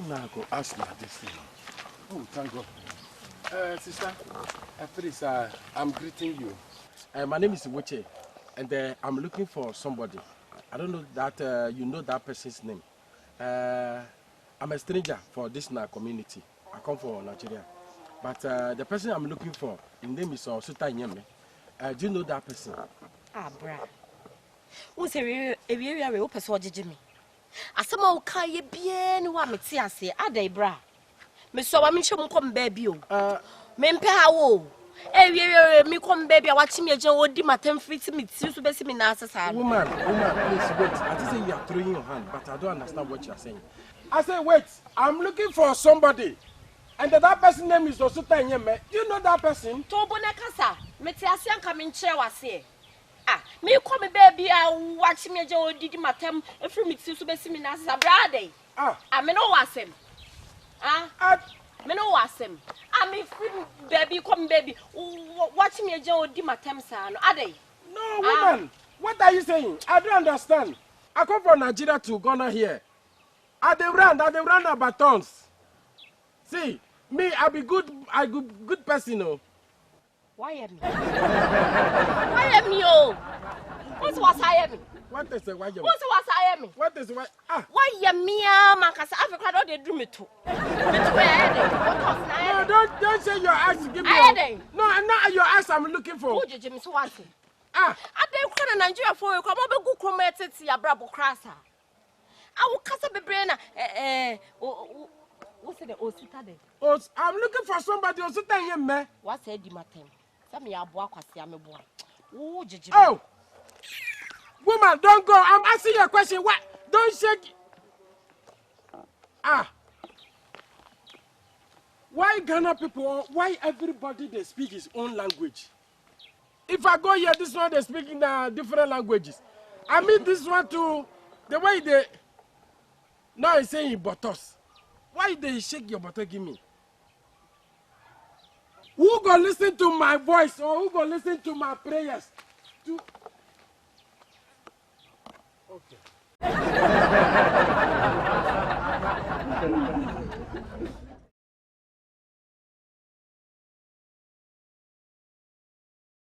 now go ask like this thing. Oh, thank God. Sister, please, I'm greeting you. My name is Uche, and I'm looking for somebody. I don't know that you know that person's name. I'm a stranger for this community. I come from Nigeria. But the person I'm looking for, his name is Suta Nyeme. Do you know that person? Ah, bra. Who's a very person Jimmy? As some old Kaye bien wa metiase, Ade bra. Me so wa me shom come baby o. Mempe hawo. Me come baby, I watch me a joe di matem free to me, to be me na asasa. Woman, please wait. I just say you are throwing your hand, but I don't understand what you are saying. I say wait, I'm looking for somebody. And that person's name is Osuta Nyeme. You know that person? Tobo na kasa. Metiase anka me nche wase. Ah, me come baby, I watch me a joe di matem free me to be me na asasa brade. I me no wasem. Me no wasem. I me free baby come baby. Watch me a joe di matem sa no ade. No woman. What are you saying? I don't understand. I come from Nigeria to Ghana here. I they run about tons. See, me I be good person oh. Why am me? Why am me oh? What's I am me? What is it? Why you? What's I am me? What is why? Why am me man? Cause Africa don't do me too. No, don't say your ass. Give me. No, I'm not your ass. I'm looking for. Who did you so want? I don't come to Nigeria for you. Come on, go come at it. Ya brabo krasa. I will cast up a brain. What's the Osita day? I'm looking for somebody else. What's the matem? Some ya boy, I'm a boy. Oh, woman, don't go. I'm asking you a question. What? Don't shake. Why Ghana people? Why everybody they speak his own language? If I go here, this one they speak in different languages. I mean this one too. The way they now he's saying buttocks. Why they shake your buttocks? Give me. Who go listen to my voice or who go listen to my prayers? Okay.